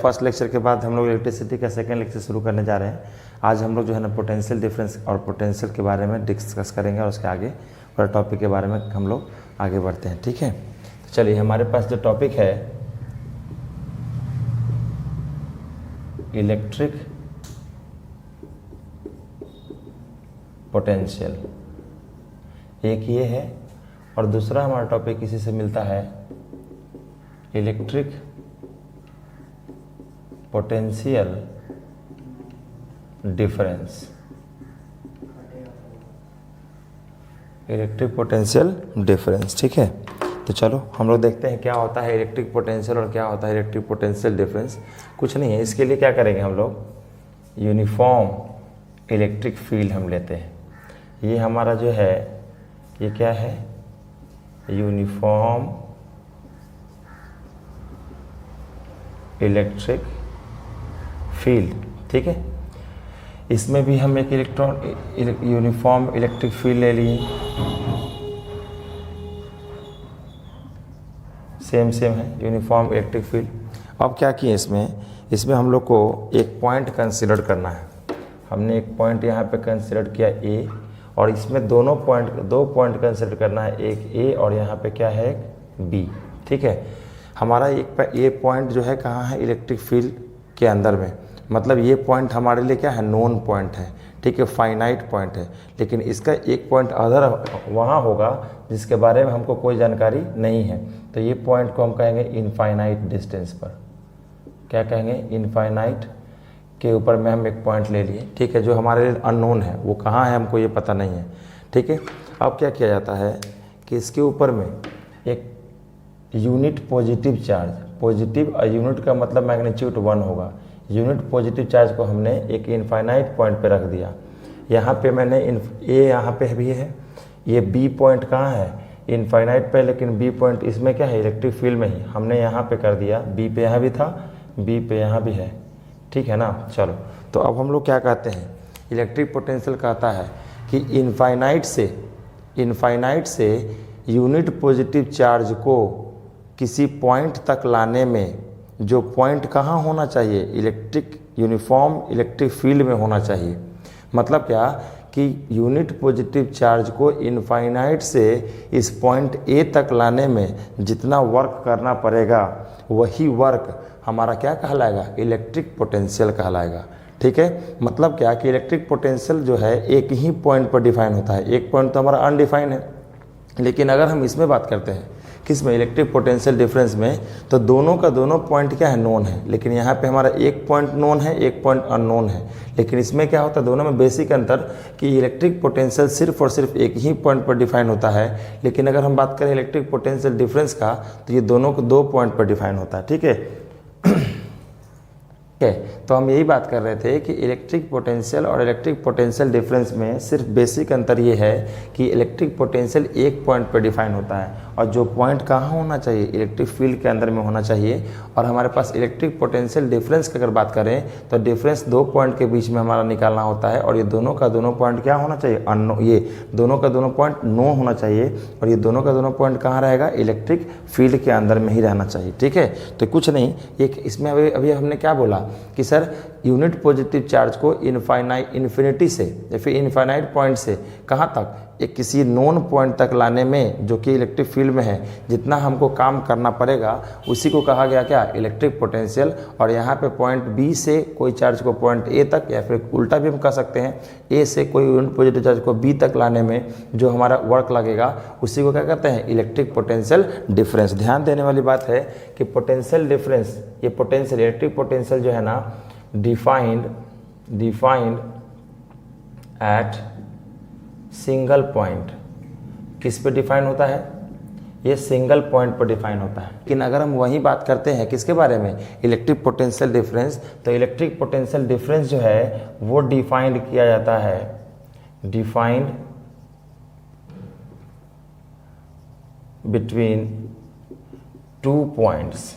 First lecture के बाद हम लोग इलेक्ट्रिसिटी का सेकंड लेक्चर शुरू करने जा रहे हैं। आज हम लोग जो है ना पोटेंशियल डिफरेंस और पोटेंशियल के बारे में डिस्कस करेंगे और उसके आगे पूरा टॉपिक के बारे में हम लोग आगे बढ़ते हैं। ठीक है, तो चलिए हमारे पास जो टॉपिक है इलेक्ट्रिक पोटेंशियल, एक ये है और दूसरा हमारा टॉपिक इसी से मिलता है electric potential difference. Electric potential difference, ठीक है। तो चलो हम लोग देखते हैं क्या होता है इलेक्ट्रिक पोटेंशियल और क्या होता है इलेक्ट्रिक पोटेंशियल डिफरेंस। कुछ नहीं है, इसके लिए क्या करेंगे हम लोग, यूनिफॉर्म इलेक्ट्रिक फील्ड हम लेते हैं। ये हमारा जो है ये क्या है, यूनिफॉर्म इलेक्ट्रिक फील्ड, ठीक है। इसमें भी हम एक यूनिफॉर्म इलेक्ट्रिक फील्ड ले लिए, सेम है यूनिफॉर्म इलेक्ट्रिक फील्ड। अब क्या किए इसमें हम लोग को एक पॉइंट कंसिडर करना है। हमने एक पॉइंट यहाँ पे कंसिडर किया ए, और इसमें दो पॉइंट कंसिडर करना है, एक ए और यहाँ पे क्या है एक बी, ठीक है। हमारा ये पॉइंट जो है कहाँ है, इलेक्ट्रिक फील्ड के अंदर में, मतलब ये पॉइंट हमारे लिए क्या है, नोन पॉइंट है, ठीक है, फाइनाइट पॉइंट है। लेकिन इसका एक पॉइंट अदर वहाँ होगा जिसके बारे में हमको कोई जानकारी नहीं है, तो ये पॉइंट को हम कहेंगे इनफाइनाइट डिस्टेंस पर। क्या कहेंगे, इनफाइनाइट के ऊपर में हम एक पॉइंट ले लिए, ठीक है, जो हमारे लिए अननोन है, वो कहाँ है हमको ये पता नहीं है, ठीक है। अब क्या किया जाता है कि इसके ऊपर में एक unit positive charge, positive unit का मतलब मैग्नीट्यूड 1 होगा, यूनिट पॉजिटिव चार्ज को हमने एक इनफाइनाइट पॉइंट पे रख दिया। यहाँ पे मैंने ए यहाँ पे भी है, ये बी पॉइंट कहाँ है, इनफाइनाइट पे, लेकिन बी पॉइंट इसमें क्या है, इलेक्ट्रिक फील्ड में ही हमने यहाँ पे कर दिया। बी पे यहाँ भी था, बी पे यहाँ भी है, ठीक है ना। चलो, तो अब हम लोग क्या कहते हैं, इलेक्ट्रिक पोटेंशियल कहता है कि इनफाइनाइट से यूनिट पॉजिटिव चार्ज को किसी पॉइंट तक लाने में, जो पॉइंट कहाँ होना चाहिए, यूनिफॉर्म इलेक्ट्रिक फील्ड में होना चाहिए। मतलब क्या कि यूनिट पॉजिटिव चार्ज को इनफाइनाइट से इस पॉइंट ए तक लाने में जितना वर्क करना पड़ेगा, वही वर्क हमारा क्या कहलाएगा, इलेक्ट्रिक पोटेंशियल कहलाएगा, ठीक है। मतलब क्या कि इलेक्ट्रिक पोटेंशियल जो है एक ही पॉइंट पर डिफाइन होता है, एक पॉइंट तो हमारा अनडिफाइन है। लेकिन अगर हम इसमें बात करते हैं, किस में, इलेक्ट्रिक पोटेंशियल डिफरेंस में, तो दोनों का दोनों पॉइंट क्या है, नोन है। लेकिन यहाँ पे हमारा एक पॉइंट नोन है, एक पॉइंट अननोन है। लेकिन इसमें क्या होता है, दोनों में बेसिक अंतर कि इलेक्ट्रिक पोटेंशियल सिर्फ और सिर्फ एक ही पॉइंट पर डिफाइन होता है। लेकिन अगर हम बात करें इलेक्ट्रिक पोटेंशियल डिफरेंस का, तो ये दोनों को 2 पॉइंट पर डिफाइन होता है, ठीक है। तो हम यही बात कर रहे थे कि इलेक्ट्रिक पोटेंशियल और इलेक्ट्रिक पोटेंशियल डिफरेंस में सिर्फ बेसिक अंतर ये है कि इलेक्ट्रिक पोटेंशियल एक पॉइंट पर डिफाइन होता है, और जो पॉइंट कहाँ होना चाहिए, इलेक्ट्रिक फील्ड के अंदर में होना चाहिए। और हमारे पास इलेक्ट्रिक पोटेंशियल डिफरेंस की अगर बात करें, तो डिफरेंस 2 पॉइंट के बीच में हमारा निकालना होता है, और ये दोनों का दोनों पॉइंट क्या होना चाहिए, ये दोनों का दोनों पॉइंट नो होना चाहिए, और ये दोनों का दोनों पॉइंट कहाँ रहेगा, इलेक्ट्रिक फील्ड के अंदर में ही रहना चाहिए, ठीक है। तो कुछ नहीं, एक इसमें अभी हमने क्या बोला कि सर यूनिट पॉजिटिव चार्ज को इन्फिनिटी से या फिर इनफाइनाइट पॉइंट से कहाँ तक, एक किसी नोन पॉइंट तक लाने में, जो कि इलेक्ट्रिक फील्ड में है, जितना हमको काम करना पड़ेगा उसी को कहा गया क्या, इलेक्ट्रिक पोटेंशियल। और यहाँ पे पॉइंट बी से कोई चार्ज को पॉइंट ए तक, या फिर उल्टा भी हम कह सकते हैं, ए से कोई यूनिट पॉजिटिव चार्ज को बी तक लाने में जो हमारा वर्क लगेगा, उसी को क्या कहते हैं, इलेक्ट्रिक पोटेंशियल डिफरेंस। ध्यान देने वाली बात है कि पोटेंशियल डिफरेंस, ये पोटेंशियल, इलेक्ट्रिक पोटेंशियल जो है ना, डिफाइंड एट सिंगल पॉइंट, किस पे डिफाइन होता है, ये सिंगल पॉइंट पर डिफाइन होता है। लेकिन अगर हम वही बात करते हैं किसके बारे में, इलेक्ट्रिक पोटेंशियल डिफरेंस, तो इलेक्ट्रिक पोटेंशियल डिफरेंस जो है वो डिफाइंड किया जाता है, डिफाइंड बिटवीन 2 पॉइंट्स,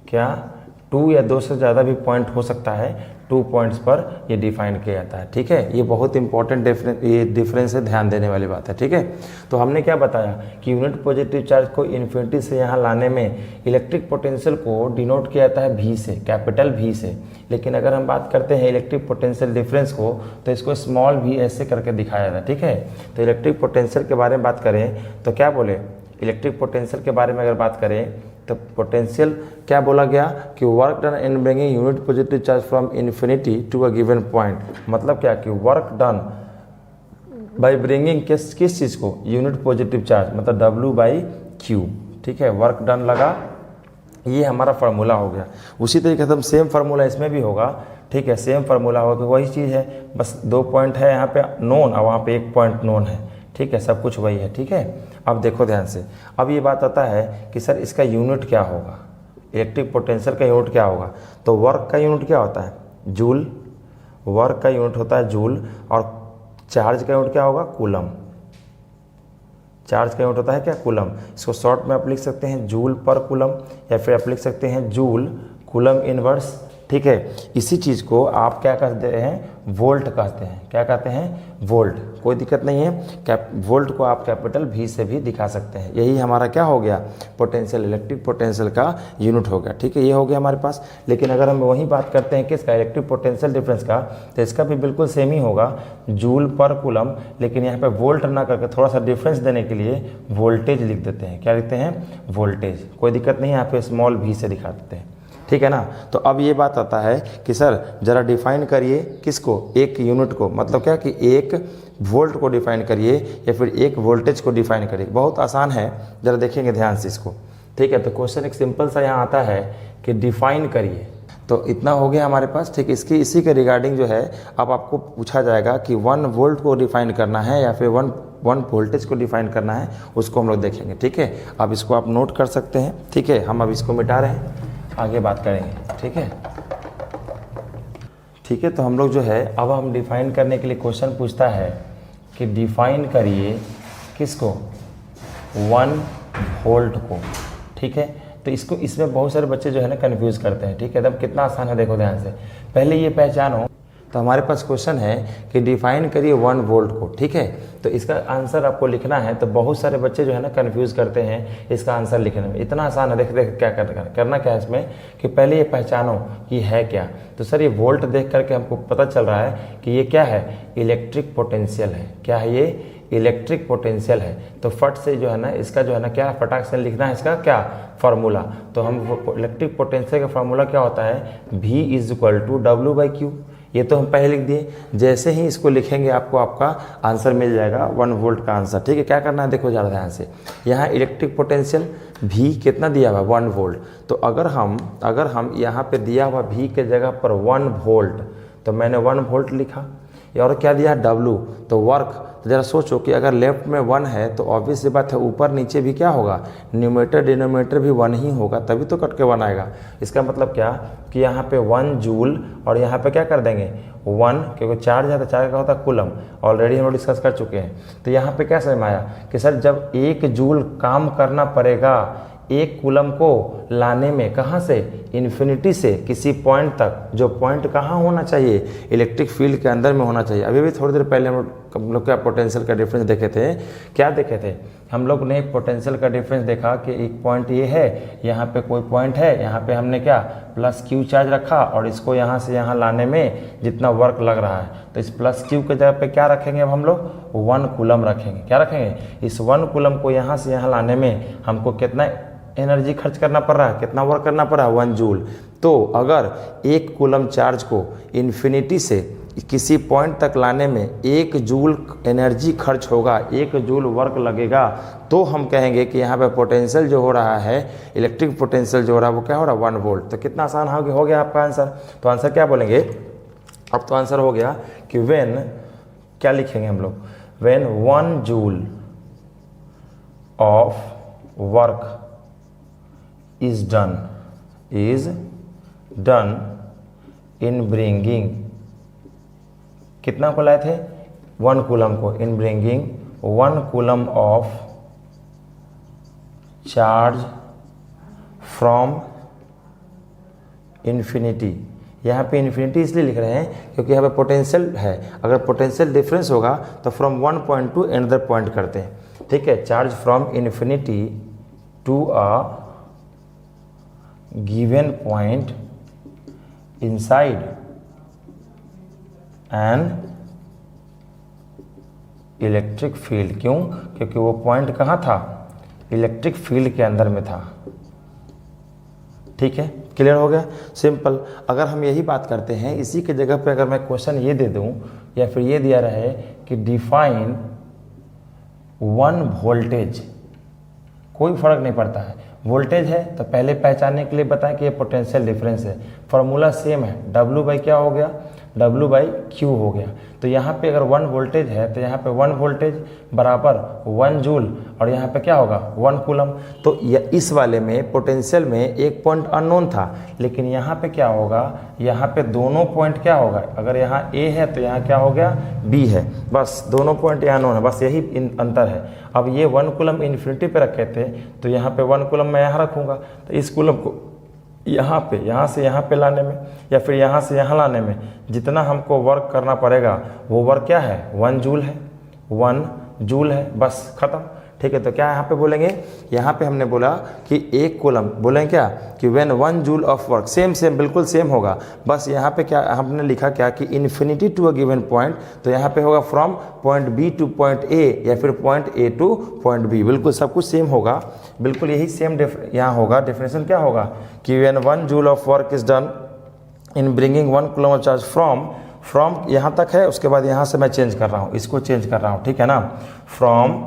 क्या 2 या 2 से ज़्यादा भी पॉइंट हो सकता है, 2 पॉइंट्स पर ये डिफाइन किया जाता है। ठीक है, ये बहुत इंपॉर्टेंट डिफरेंस है, ध्यान देने वाली बात है। ठीक है, तो हमने क्या बताया कि यूनिट पॉजिटिव चार्ज को इन्फिनिटी से यहाँ लाने में इलेक्ट्रिक पोटेंशियल को डिनोट किया जाता है V से, कैपिटल V से। लेकिन अगर हम बात करते हैं इलेक्ट्रिक पोटेंशियल डिफरेंस को तो इसको स्मॉल v ऐसे करके दिखाया जाता है। ठीक है, तो इलेक्ट्रिक पोटेंशियल के बारे में बात करें तो क्या बोले, इलेक्ट्रिक पोटेंशियल के बारे में अगर बात करें तो पोटेंशियल क्या बोला गया कि work done in bringing unit positive charge from infinity to a given point. मतलब क्या कि वर्क डन बाय ब्रिंगिंग किस चीज़ को, यूनिट पॉजिटिव चार्ज, मतलब W/Q। ठीक है, वर्क डन लगा, ये हमारा फार्मूला हो गया। उसी तरीके से सेम फार्मूला इसमें भी होगा। ठीक है, सेम फार्मूला होगा, वही चीज़ है, बस 2 पॉइंट है यहाँ पे नोन और वहाँ पे 1 पॉइंट नोन है। ठीक है, सब कुछ वही है। ठीक है, अब देखो ध्यान से, अब ये बात आता है कि सर इसका यूनिट क्या होगा, इलेक्ट्रिक पोटेंशियल का यूनिट क्या होगा। तो वर्क का यूनिट क्या होता है, जूल, वर्क का यूनिट होता है जूल, और चार्ज का यूनिट क्या होगा, कूलम। चार्ज का यूनिट होता है क्या, कूलम। इसको शॉर्ट में आप लिख सकते हैं जूल पर कूलम, या फिर आप लिख सकते हैं जूल कूलम इनवर्स। ठीक है, इसी चीज़ को आप क्या कहते हैं, वोल्ट कहते हैं। क्या कहते हैं, वोल्ट। कोई दिक्कत नहीं है, वोल्ट को आप कैपिटल V से भी दिखा सकते हैं। यही हमारा क्या हो गया, पोटेंशियल, इलेक्ट्रिक पोटेंशियल का यूनिट हो गया। ठीक है, ये हो गया हमारे पास। लेकिन अगर हम वही बात करते हैं किसका, इलेक्ट्रिक पोटेंशियल डिफरेंस का, तो इसका भी बिल्कुल सेम ही होगा, जूल पर कूलम। लेकिन यहाँ पे वोल्ट ना करके थोड़ा सा डिफरेंस देने के लिए वोल्टेज लिख देते हैं। क्या लिखते हैं, वोल्टेज। कोई दिक्कत नहीं है, यहाँ पे स्मॉल v से दिखा देते हैं। ठीक है ना। तो अब ये बात आता है कि सर ज़रा डिफाइन करिए किसको, एक यूनिट को, मतलब क्या कि एक वोल्ट को डिफाइन करिए या फिर एक वोल्टेज को डिफाइन करिए। बहुत आसान है, ज़रा देखेंगे ध्यान से इसको। ठीक है, तो क्वेश्चन एक सिंपल सा यहाँ आता है कि डिफाइन करिए। तो इतना हो गया हमारे पास। ठीक, इसी के रिगार्डिंग जो है अब आपको पूछा जाएगा कि 1 वोल्ट को डिफाइन करना है या फिर 1 वोल्टेज को डिफाइन करना है, उसको हम लोग देखेंगे। ठीक है, अब इसको आप नोट कर सकते हैं। ठीक है, हम अब इसको मिटा रहे हैं, आगे बात करेंगे। ठीक है, ठीक है, तो हम लोग जो है अब हम डिफाइन करने के लिए क्वेश्चन पूछता है कि डिफाइन करिए किसको, 1 वोल्ट को। ठीक है, तो इसमें बहुत सारे बच्चे जो है ना कंफ्यूज करते हैं। ठीक है, तब कितना आसान है, देखो ध्यान से। पहले ये पहचानो, तो हमारे पास क्वेश्चन है कि डिफाइन करिए 1 वोल्ट को। ठीक है, तो इसका आंसर आपको लिखना है। तो बहुत सारे बच्चे जो है ना कंफ्यूज करते हैं इसका आंसर लिखने में। इतना आसान है, देख क्या करना क्या है इसमें कि पहले ये पहचानो कि है क्या। तो सर ये वोल्ट देख करके हमको पता चल रहा है कि ये क्या है, इलेक्ट्रिक पोटेंशियल है। क्या है ये, इलेक्ट्रिक पोटेंशियल है। तो फट से जो है ना इसका जो है ना क्या फटाक से लिखना है, इसका क्या फार्मूला। तो हम इलेक्ट्रिक पोटेंशियल का फार्मूला क्या होता है, V = W/Q। ये तो हम पहले लिख दिए। जैसे ही इसको लिखेंगे आपको आपका आंसर मिल जाएगा, 1 वोल्ट का आंसर। ठीक है, क्या करना है, देखो ज़्यादा ध्यान से। यहाँ इलेक्ट्रिक पोटेंशियल V कितना दिया हुआ, 1 वोल्ट। तो अगर हम यहाँ पे दिया हुआ V के जगह पर 1 वोल्ट, तो मैंने 1 वोल्ट लिखा। और क्या दिया, W, तो वर्क। तो ज़रा सोचो कि अगर लेफ्ट में 1 है तो ऑब्वियस सी बात है ऊपर नीचे भी क्या होगा, न्यूमरेटर डिनोमिनेटर भी 1 ही होगा, तभी तो कट के 1 आएगा। इसका मतलब क्या कि यहाँ पे 1 जूल और यहाँ पे क्या कर देंगे 1, क्योंकि चार्ज है तो चार्ज का होता है कूलम, ऑलरेडी हम लोग डिस्कस कर चुके हैं। तो यहाँ पे क्या समझ में आया कि सर जब 1 जूल काम करना पड़ेगा 1 कूलम को लाने में, कहाँ से, इन्फिनिटी से किसी पॉइंट तक, जो पॉइंट कहाँ होना चाहिए, इलेक्ट्रिक फील्ड के अंदर में होना चाहिए। अभी भी थोड़ी देर पहले हम लोग क्या पोटेंशियल का डिफरेंस देखे थे, क्या देखे थे हम लोग ने, पोटेंशियल का डिफरेंस देखा कि एक पॉइंट ये है, यहाँ पे कोई पॉइंट है, यहाँ पे हमने क्या +Q चार्ज रखा और इसको यहाँ से यहाँ लाने में जितना वर्क लग रहा है, तो इस +Q के जगह पे क्या रखेंगे, अब हम लोग 1 कूलम रखेंगे। क्या रखेंगे, इस 1 कूलम को यहाँ से यहाँ लाने में हमको कितना एनर्जी खर्च करना पड़ रहा है, कितना वर्क करना पड़ रहा है, 1 जूल। तो अगर 1 कूलम चार्ज को इन्फिनिटी से किसी पॉइंट तक लाने में 1 जूल एनर्जी खर्च होगा, 1 जूल वर्क लगेगा, तो हम कहेंगे कि यहाँ पे पोटेंशियल जो हो रहा है, इलेक्ट्रिक पोटेंशियल जो हो रहा है वो क्या हो रहा है, 1 वोल्ट। तो कितना आसान हो गया आपका आंसर। तो आंसर क्या बोलेंगे, अब तो आंसर हो गया कि व्हेन, क्या लिखेंगे हम लोग, when 1 joule of work is done in bringing, कितना को लाए थे, 1 कूलम को, in bringing 1 coulomb of charge from infinity, यहाँ पे इन्फिनिटी इसलिए लिख रहे हैं क्योंकि यहाँ पे पोटेंशियल है। अगर पोटेंशियल डिफरेंस होगा तो from one point to another point करते हैं, ठीक है। Charge from infinity to a given point inside an electric field. क्यों? क्योंकि वो पॉइंट कहाँ था? इलेक्ट्रिक फील्ड के अंदर में था, ठीक है। क्लियर हो गया? सिंपल। अगर हम यही बात करते हैं, इसी के जगह पे अगर मैं क्वेश्चन ये दे दूं या फिर ये दिया रहे कि डिफाइन वन वोल्टेज, कोई फर्क नहीं पड़ता है। वोल्टेज है तो पहले पहचानने के लिए बताएं कि ये पोटेंशियल डिफरेंस है। फॉर्मूला सेम है, W बाई क्या हो गया? W बाई Q हो गया। तो यहाँ पे अगर 1 वोल्टेज है तो यहाँ पे 1 वोल्टेज बराबर 1 जूल, और यहाँ पे क्या होगा? 1 कूलम। तो इस वाले में पोटेंशियल में एक पॉइंट अननोन था, लेकिन यहाँ पे क्या होगा? यहाँ पे दोनों पॉइंट क्या होगा? अगर यहाँ A है तो यहाँ क्या हो गया? B है। बस दोनों पॉइंट यहाँ अननोन है, बस यही अंतर है। अब ये 1 कूलम इन्फिनिटी पे रखे थे तो यहाँ पे 1 कूलम मैं यहाँ रखूँगा, तो इस कूलम को यहाँ पे, यहाँ से यहाँ पे लाने में या फिर यहाँ से यहाँ लाने में जितना हमको वर्क करना पड़ेगा वो वर्क क्या है? 1 जूल है, 1 जूल है, बस खत्म, ठीक है। तो क्या यहाँ पे बोलेंगे? यहाँ पे हमने बोला कि एक कूलम, बोलेंगे क्या कि when 1 joule of work, same बिल्कुल सेम होगा। बस यहाँ पे क्या हमने लिखा क्या कि infinity to a given point, तो यहाँ पे होगा from point B to point A या फिर point A to point B, बिल्कुल सब कुछ सेम होगा, बिल्कुल यही सेम यहाँ होगा। डेफिनेशन क्या होगा कि when 1 joule of work is done in bringing 1 coulomb of charge from यहाँ तक है, उसके बाद यहाँ से मैं चेंज कर रहा हूँ, इसको चेंज कर रहा हूँ, ठीक है ना। From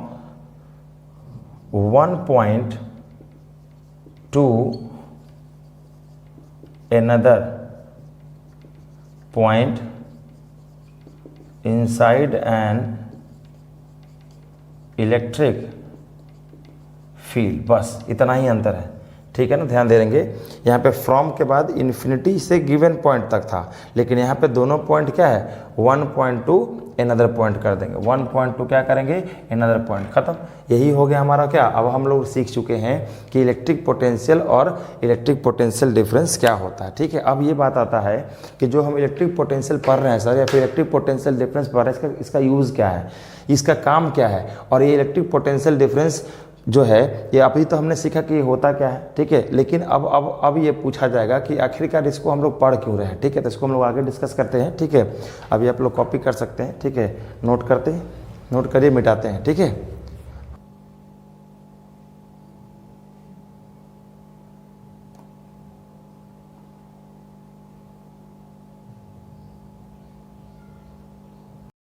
1 point to another point inside an electric field, बस इतना ही अंतर है, ठीक है ना। ध्यान दे देंगे, यहाँ पे फ्रॉम के बाद इन्फिनिटी से गिवन पॉइंट तक था, लेकिन यहाँ पे दोनों पॉइंट क्या है? 1 पॉइंट टू अनदर पॉइंट कर देंगे, 1 पॉइंट टू क्या करेंगे? अनदर पॉइंट, खत्म। यही हो गया हमारा क्या। अब हम लोग सीख चुके हैं कि इलेक्ट्रिक पोटेंशियल और इलेक्ट्रिक पोटेंशियल डिफरेंस क्या होता है, ठीक है। अब ये बात आता है कि जो हम इलेक्ट्रिक पोटेंशियल पढ़ रहे हैं सर, या फिर इलेक्ट्रिक पोटेंशियल डिफरेंस पढ़ रहे हैं, इसका यूज़ क्या है, इसका काम क्या है, और ये इलेक्ट्रिक पोटेंशियल डिफरेंस जो है ये अभी तो हमने सीखा कि ये होता क्या है, ठीक है। लेकिन अब ये पूछा जाएगा कि आखिरकार इसको हम लोग पढ़ क्यों रहे हैं, ठीक है। तो इसको हम लोग आगे डिस्कस करते हैं, ठीक है। अभी आप लोग कॉपी कर सकते हैं, ठीक है। नोट करते हैं, नोट करिए, मिटाते हैं, ठीक है।